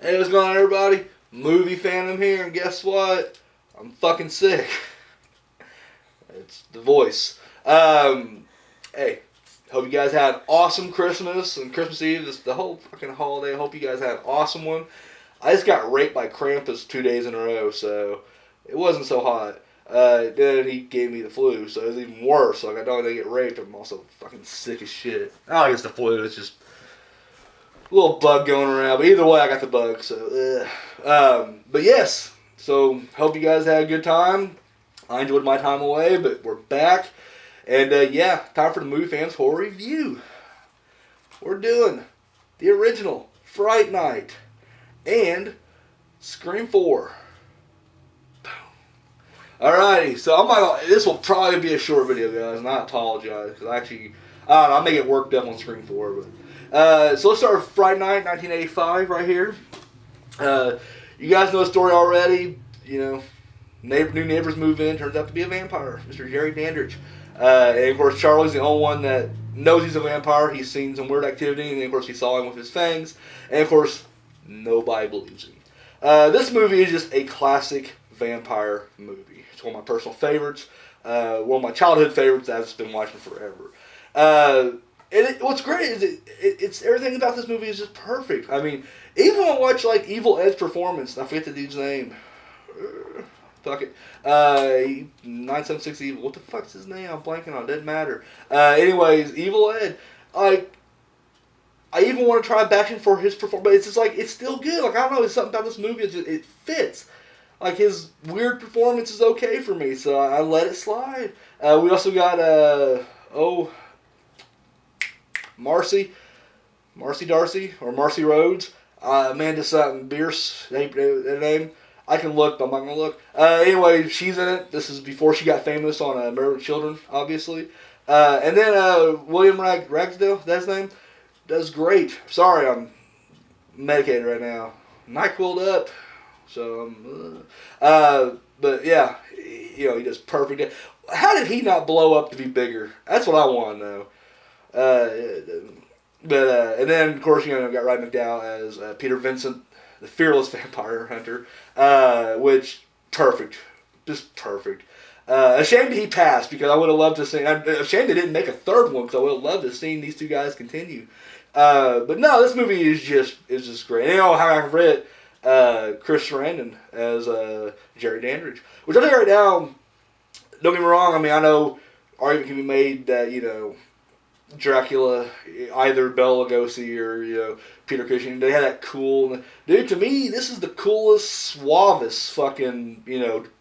Hey, what's going on, everybody? Movie fandom here, and guess what? I'm fucking sick. It's the voice. Hey, hope you guys had an awesome Christmas and Christmas Eve. The whole fucking holiday. I hope you guys had an awesome one. I just got raped by Krampus 2 days in a row, so it wasn't so hot. Then he gave me the flu, so it was even worse. Like, I don't want to get raped. I'm also fucking sick as shit. I don't think it's the flu. It's just a little bug going around. But either way, I got the bug. So, but yes. So hope you guys had a good time. I enjoyed my time away, but we're back, and yeah, time for the movie fans horror review. We're doing the original Fright Night and Scream 4. Alrighty, so this will probably be a short video, guys, and I apologize because I may get worked up on Scream 4, but so let's start with Fright Night, 1985, right here. You guys know the story already. You know, new neighbors move in. Turns out to be a vampire, Mr. Jerry Dandridge. And of course, Charlie's the only one that knows he's a vampire. He's seen some weird activity, and of course, he saw him with his fangs. And of course, nobody believes him. This movie is just a classic vampire movie. It's one of my personal favorites. One of my childhood favorites that I've just been watching forever. What's great is it's everything about this movie is just perfect. I mean, even when I watch like Evil Ed's performance, and I forget the dude's name. Fuck it. 976 Evil. What the fuck's his name? I'm blanking on it. Doesn't matter. Anyways, Evil Ed. I even want to try bashing for his performance, but it's just like, it's still good. Like, I don't know, there's something about this movie, it fits. Like, his weird performance is okay for me, so I let it slide. We also got, Marcy Darcy, or Marcy Rhodes. Amanda something, Bierce, that name. I can look, but I'm not going to look. Anyway, she's in it. This is before she got famous on Married with Children, obviously. And then William Ragsdale, that's his name, does great. Sorry, I'm medicated right now. NyQuil'd up. So, but yeah, he does perfect. How did he not blow up to be bigger? That's what I want to know. And then, of course, got Ryan McDowell as Peter Vincent, the fearless vampire hunter, which, perfect. Just perfect. Ashamed he passed, because I would have loved to see. I'm ashamed they didn't make a third one, because I would have loved to have seen these two guys continue. But no, this movie is just great. And how I read Chris Sarandon as Jerry Dandridge, which I think right now, don't get me wrong, I mean, I know argument can be made that, Dracula, either Bela Lugosi or, Peter Cushing, they had that cool... Dude, to me, this is the coolest, suavest fucking,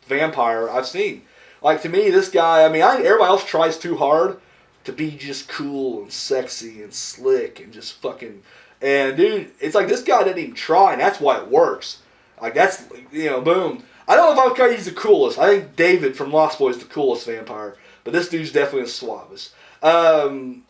vampire I've seen. Like, to me, this guy, I mean, everybody else tries too hard to be just cool and sexy and slick and just fucking... And, dude, it's like this guy didn't even try, and that's why it works. Like, that's, boom. I don't know if I would say he's the coolest. I think David from Lost Boys is the coolest vampire. But this dude's definitely the suavest.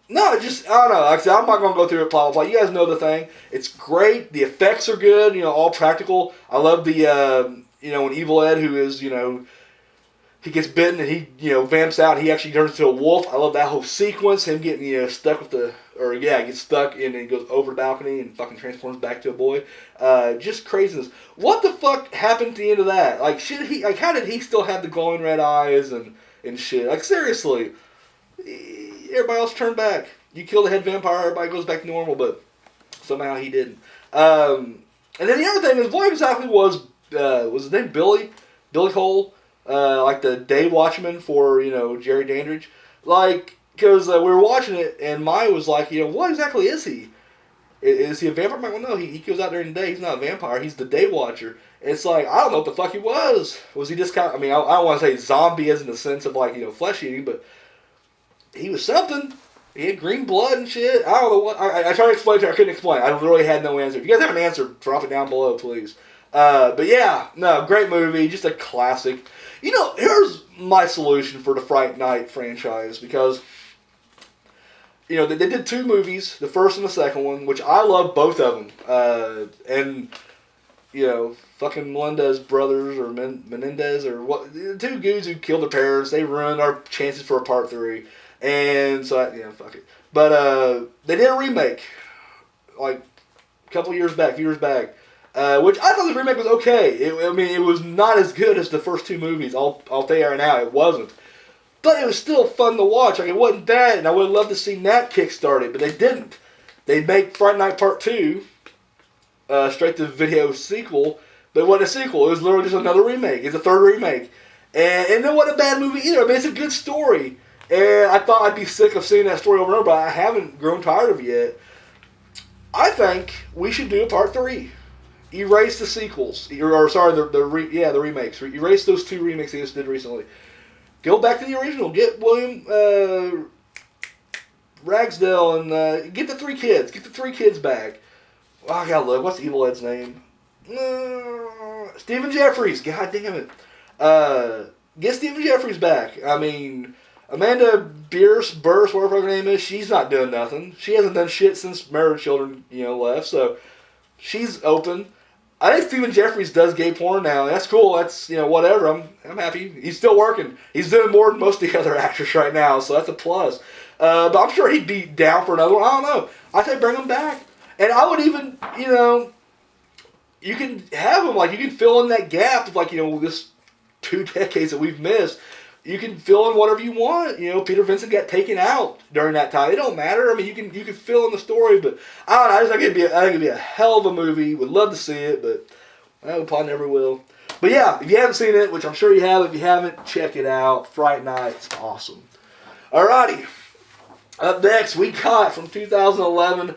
No, I don't know. Like I said, I'm not going to go through it, blah, blah, blah. You guys know the thing. It's great. The effects are good, all practical. I love the, when Evil Ed, who is, he gets bitten and he, vamps out and he actually turns into a wolf. I love that whole sequence. Him getting, stuck with gets stuck and then he goes over the balcony and fucking transforms back to a boy. Just craziness. What the fuck happened at the end of that? Like, how did he still have the glowing red eyes and shit? Like, seriously. Everybody else turned back. You kill the head vampire, everybody goes back to normal, but somehow he didn't. And then the other thing is, what exactly was his name Billy? Billy Cole? Like the day watchman for, Jerry Dandridge? Like, because we were watching it, and Maya was like, what exactly is he? Is he a vampire? I'm like, well, no, he goes out during the day. He's not a vampire. He's the day watcher. And it's like, I don't know what the fuck he was. Was he just kind of, I mean, I don't want to say zombie as in the sense of, like, flesh eating, but he was something. He had green blood and shit. I don't know what. I tried to explain to her. I couldn't explain. I really had no answer. If you guys have an answer, drop it down below, please. But yeah, no, great movie. Just a classic. Here's my solution for the Fright Night franchise, because, they did two movies, the first and the second one, which I love both of them. And, fucking Melendez brothers, or Menendez, or what, the two dudes who killed their parents, they ruined our chances for a part 3. And so, fuck it. But they did a remake, like, a few years back. which I thought the remake was okay. It was not as good as the first two movies. I'll tell you right now, it wasn't. But it was still fun to watch. Like, it wasn't bad, and I would have loved to see that kick-started, but they didn't. They make Fright Night Part 2, straight-to-video sequel, but it wasn't a sequel. It was literally just another remake. It's a third remake. And it wasn't a bad movie either. I mean, it's a good story. And I thought I'd be sick of seeing that story over and over, but I haven't grown tired of it yet. I think we should do a Part 3. Erase the sequels. The remakes. Erase those two remakes they just did recently. Go back to the original. Get William Ragsdale and get the three kids. Get the three kids back. Oh, I gotta look. What's the Evil Ed's name? Stephen Jeffries. God damn it. Get Stephen Jeffries back. I mean, Amanda Burse, whatever her name is, she's not doing nothing. She hasn't done shit since Married Children, left. So she's open. I think Stephen Jeffries does gay porn now. That's cool. That's, whatever. I'm happy. He's still working. He's doing more than most of the other actors right now, so that's a plus. But I'm sure he'd be down for another one. I don't know. I say bring him back. And I would even, you can have him, like, you can fill in that gap of, like, this 2 decades that we've missed. You can fill in whatever you want. Peter Vincent got taken out during that time. It don't matter. I mean, you can fill in the story, but I don't know. I think it'd be a hell of a movie. Would love to see it, but we probably never will. But yeah, if you haven't seen it, which I'm sure you have, if you haven't, check it out. Fright Night, it's awesome. Alrighty, up next we got from 2011,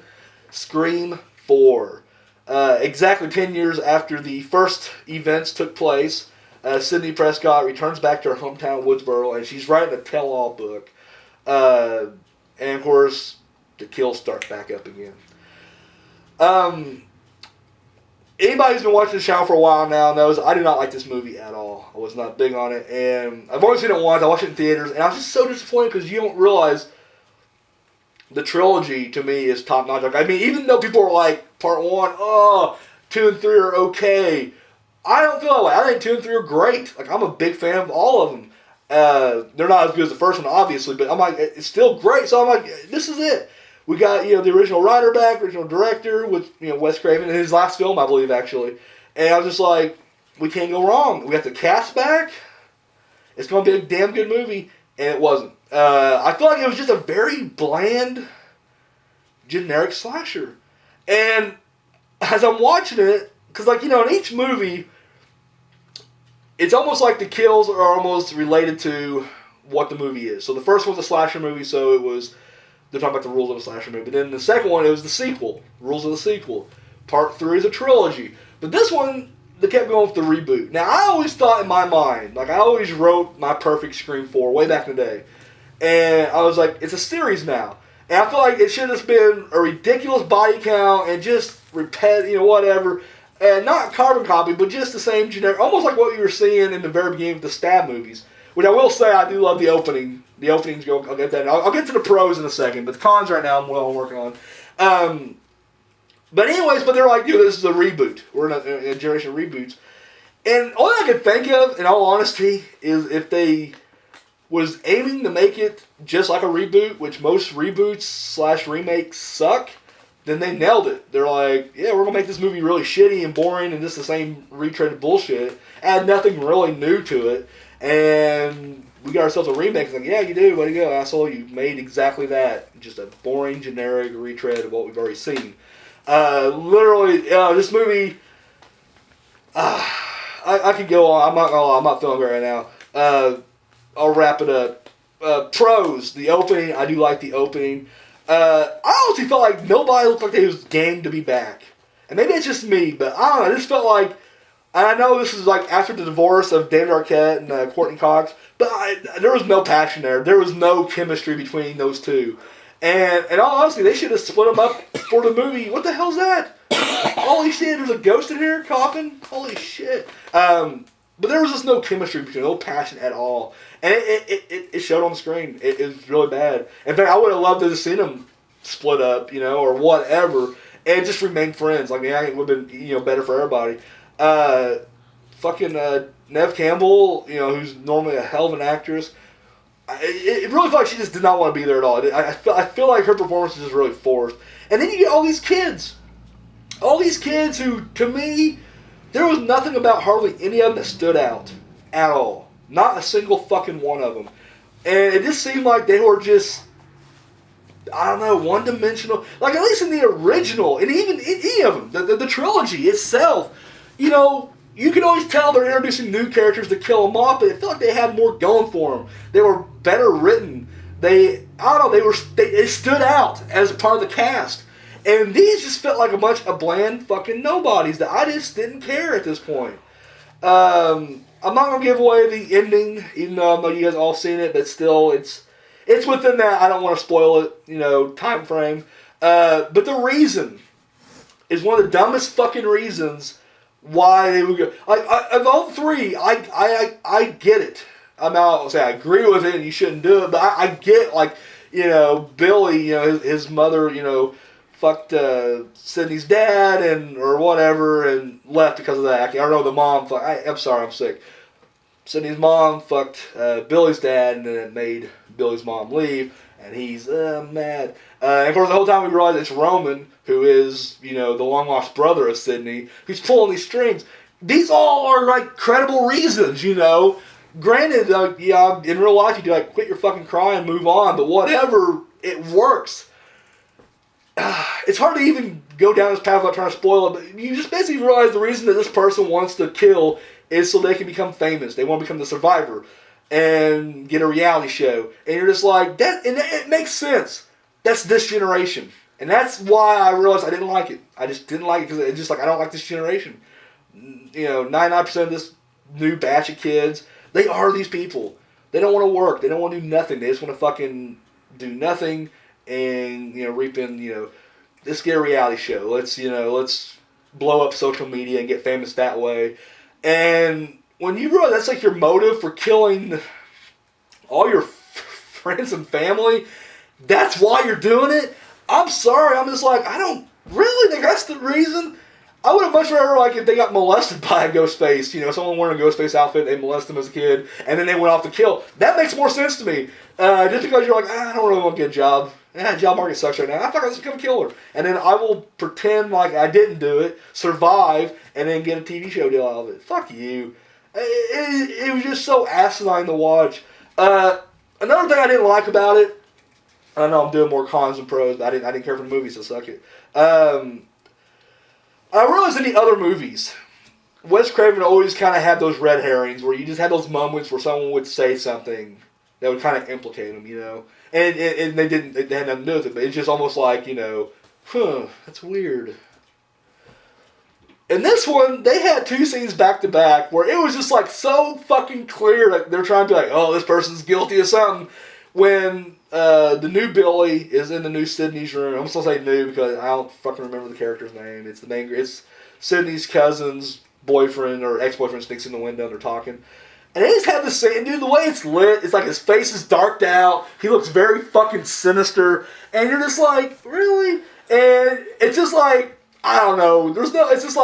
Scream 4. Exactly 10 years after the first events took place. Sidney Prescott returns back to her hometown, Woodsboro, and she's writing a tell-all book. And, of course, the kills start back up again. Anybody who's been watching the channel for a while now knows I do not like this movie at all. I was not big on it. And I've only seen it once. I watched it in theaters, and I was just so disappointed because you don't realize the trilogy, to me, is top-notch. Like, I mean, even though people are like, Part 1, 2 and 3 are okay, I don't feel that way. I think 2 and 3 are great. Like, I'm a big fan of all of them. They're not as good as the first one, obviously, but I'm like, it's still great. So I'm like, this is it. We got, the original writer back, original director with, Wes Craven in his last film, I believe, actually. And I was just like, we can't go wrong. We got the cast back. It's going to be a damn good movie. And it wasn't. I feel like it was just a very bland, generic slasher. And as I'm watching it, because, in each movie, it's almost like the kills are almost related to what the movie is. So the first one's a slasher movie, so they're talking about the rules of a slasher movie. But then the second one, it was the sequel, rules of the sequel. Part 3 is a trilogy. But this one, they kept going with the reboot. Now, I always thought in my mind, I always wrote my perfect Scream 4 way back in the day. And I was like, it's a series now. And I feel like it should have been a ridiculous body count and just whatever. And not carbon copy, but just the same generic, almost like what we were seeing in the very beginning of the Stab movies. Which I will say, I do love the opening. The openings go. I'll get that. I'll get to the pros in a second, but the cons right now I'm working on. But anyways, they're like, this is a reboot. We're in a generation of reboots. And all I can think of, in all honesty, is if they was aiming to make it just like a reboot, which most reboots / remakes suck, then they nailed it. They're like, yeah, we're going to make this movie really shitty and boring and just the same retreaded bullshit. Add nothing really new to it. And we got ourselves a remake. It's like, yeah, you do. Way to go, asshole. You made exactly that. Just a boring, generic retread of what we've already seen. Literally, this movie, I could go on. I'm not gonna lie, I'm not feeling great right now. I'll wrap it up. Pros, the opening, I do like the opening. I honestly felt like nobody looked like they was game to be back. And maybe it's just me, but I don't know, I just felt like, and I know this is like after the divorce of David Arquette and Courtney Cox, but there was no passion there. There was no chemistry between those two. And in all honesty, they should have split them up for the movie. What the hell's that? Holy shit, there's a ghost in here coughing? Holy shit. But there was just no chemistry between them, no passion at all. And it showed on the screen. It was really bad. In fact, I would have loved to have seen them split up, or whatever, and just remain friends. Like, yeah, it would have been, better for everybody. Neve Campbell, who's normally a hell of an actress, it really felt like she just did not want to be there at all. I feel like her performance is just really forced. And then you get all these kids. All these kids who, to me, there was nothing about hardly any of them that stood out at all. Not a single fucking one of them. And it just seemed like they were just, I don't know, one-dimensional. Like, at least in the original, and even in any of them, the trilogy itself, you know, you can always tell they're introducing new characters to kill them off, but it felt like they had more going for them. They were better written. They stood out as part of the cast. And these just felt like a bunch of bland fucking nobodies that I just didn't care at this point. I'm not going to give away the ending, even though I know you guys all seen it, but still, it's within that, I don't want to spoil it, time frame. But the reason is one of the dumbest fucking reasons why they would go. Of all three, I get it. I'm not say I agree with it and you shouldn't do it, but I get, Billy, his mother, fucked Sydney's dad or whatever and left because of that. I don't know, the mom, I'm sorry, I'm sick. Sydney's mom fucked Billy's dad, and then it made Billy's mom leave, and he's mad. And of course, the whole time we realize it's Roman, who is, the long-lost brother of Sydney, who's pulling these strings. These all are, credible reasons, Granted, in real life, you do, quit your fucking crying and move on, but whatever, it works. It's hard to even go down this path without trying to spoil it, but you just basically realize the reason that this person wants to kill is so they can become famous. They want to become the survivor and get a reality show. And you're just like, that, and it makes sense. That's this generation. And that's why I realized I didn't like it. I just didn't like it because it's just I don't like this generation. 99% of this new batch of kids, they are these people. They don't want to work. They don't want to do nothing. They just want to fucking do nothing and, reap in, let's get a reality show. Let's blow up social media and get famous that way. And when you realize that's your motive for killing all your friends and family, that's why you're doing it. I'm sorry. I'm just I don't really think that's the reason. I would have much rather if they got molested by a ghost face, someone wearing a ghost face outfit, they molest them as a kid, and then they went off to kill. That makes more sense to me. Just because you're I don't really want to get a job. Job market sucks right now. I thought I was just become a killer. And then I will pretend like I didn't do it, survive, and then get a TV show deal out of it. Fuck you. It was just so asinine to watch. Another thing I didn't like about it, I know I'm doing more cons than pros, but I didn't care for the movies, so suck it. I realized in the other movies, Wes Craven always kind of had those red herrings where you just had those moments where someone would say something that would kind of implicate him, And they didn't. They had nothing to do with it, but it's just almost that's weird. In this one, they had two scenes back to back where it was just so fucking clear they're trying to be oh, this person's guilty of something. When the new Billy is in the new Sydney's room, I'm supposed to say new because I don't fucking remember the character's name. It's Sydney's cousin's boyfriend or ex-boyfriend sneaks in the window and they're talking. And they just have this scene, dude, the way it's lit, it's his face is darked out, he looks very fucking sinister, and you're just really? And it's just I don't know, it's just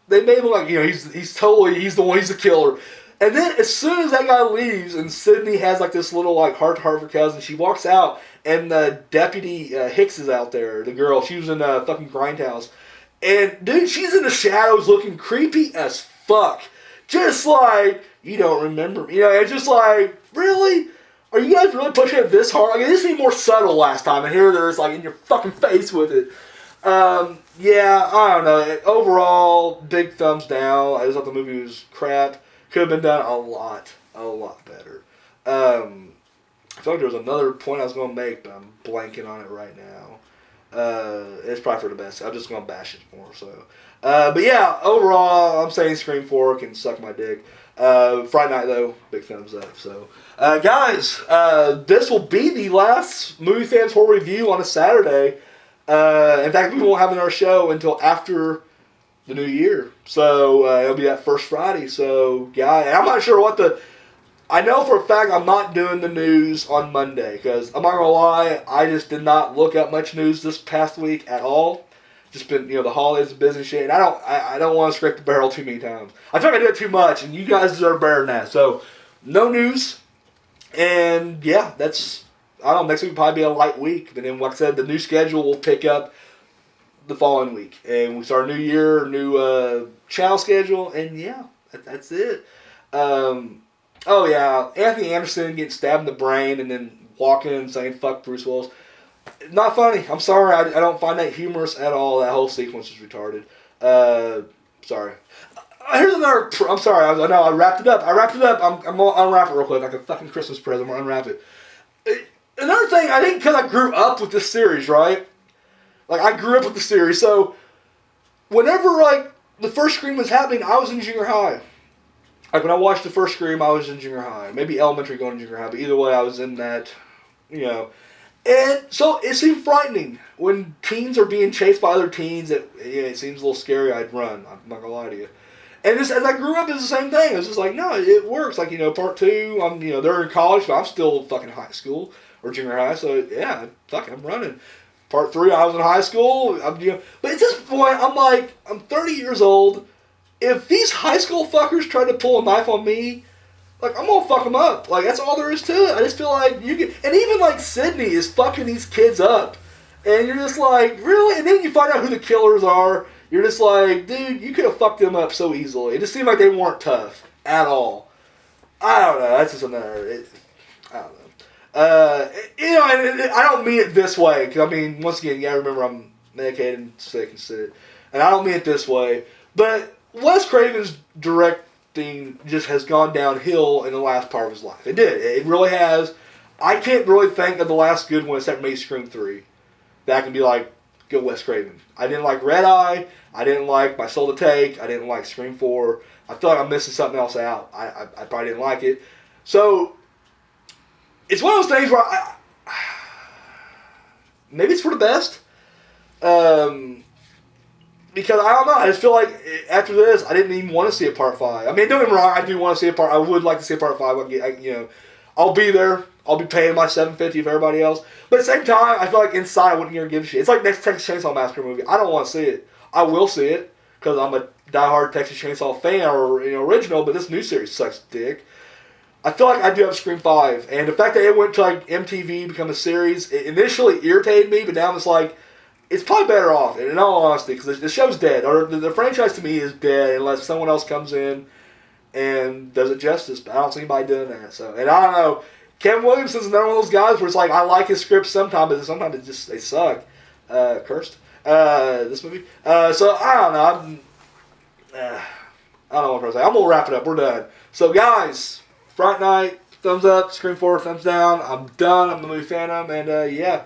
they made him he's the one, he's the killer. And then as soon as that guy leaves, and Sydney has this little heart-to-heart with her cousin, she walks out, and Deputy Hicks is out there, the girl, she was in fucking Grindhouse. And dude, she's in the shadows looking creepy as fuck. Just you don't remember me. It's just really? Are you guys really pushing it this hard? This seemed more subtle last time, and here there's in your fucking face with it. Yeah, I don't know. Overall, big thumbs down. I just thought the movie was crap. Could have been done a lot better. I feel there was another point I was going to make, but I'm blanking on it right now. It's probably for the best. I'm just going to bash it more, so. But yeah, overall, I'm saying Scream 4 can suck my dick. Fright Night, though, big thumbs up. So, guys, this will be the last Movie Fans Horror Review on a Saturday. In fact, we won't have another show until after the new year. So, it'll be that first Friday. So, guys, I'm not sure I know for a fact I'm not doing the news on Monday. Because, I'm not going to lie, I just did not look up much news this past week at all. Just been, the holidays and business shit. And I don't want to scrape the barrel too many times. I feel like I do it too much, and you guys deserve better than that. So, no news. And, yeah, next week will probably be a light week. But then, like I said, the new schedule will pick up the following week, and we start a new year, new channel schedule, and yeah, that's it. Oh yeah, Anthony Anderson getting stabbed in the brain and then walking and saying "fuck Bruce Willis." Not funny. I'm sorry. I don't find that humorous at all. That whole sequence is retarded. Sorry. Here's another. I'm sorry. I know I wrapped it up. I'm gonna unwrap it real quick like a fucking Christmas present. I'm gonna unwrap it. Another thing, I think because I grew up with this series, right? Like I grew up with the series, so whenever like the first Scream was happening, I was in junior high. Like when I watched the first Scream, I was in junior high, maybe elementary going to junior high, but either way, I was in that, you know. And so it seemed frightening when teens are being chased by other teens. It seems a little scary. I'd run. I'm not gonna lie to you. And just as I grew up, it's the same thing. It was just like, no, it works. Like part two, they're in college, but I'm still fucking high school or junior high. So yeah, I'm running. Part three, I was in high school. But at this point, I'm like, I'm 30 years old. If these high school fuckers try to pull a knife on me, like, I'm gonna fuck them up. Like, that's all there is to it. I just feel like you can... And even, like, Sydney is fucking these kids up. And you're just like, really? And then you find out who the killers are. You're just like, dude, you could have fucked them up so easily. It just seemed like they weren't tough at all. I don't know. That's just another... I don't know. And I don't mean it this way. Because, I mean, once again, you gotta remember I'm medicated and sick and shit. And I don't mean it this way. But Wes Craven's directing just has gone downhill in the last part of his life. It did. It really has. I can't really think of the last good one except maybe Scream 3. That can be like, good Wes Craven. I didn't like Red Eye. I didn't like My Soul to Take. I didn't like Scream 4. I feel like I'm missing something else out. I probably didn't like it. So, it's one of those things where maybe it's for the best. Because I don't know, I just feel like after this, I didn't even want to see a part 5. I mean, don't get me wrong, I do want to see a part. I would like to see a part 5. I'll be there. I'll be paying my $7.50 for everybody else. But at the same time, I feel like inside I wouldn't even give a shit. It's like next Texas Chainsaw Massacre movie. I don't want to see it. I will see it because I'm a diehard Texas Chainsaw fan or original. But this new series sucks dick. I feel like I do have Scream 5, and the fact that it went to like MTV become a series, it initially irritated me, but now it's like. It's probably better off, in all honesty, because the show's dead. Or the franchise to me is dead unless someone else comes in and does it justice. But I don't see anybody doing that. So, and I don't know. Kevin Williamson's another one of those guys where it's like I like his scripts sometimes, but sometimes they suck. Cursed. This movie. So I don't know. I don't know what I'm saying. I'm gonna wrap it up. We're done. So guys, Fright Night, thumbs up. Scream 4, thumbs down. I'm done. I'm the movie Phantom, and yeah.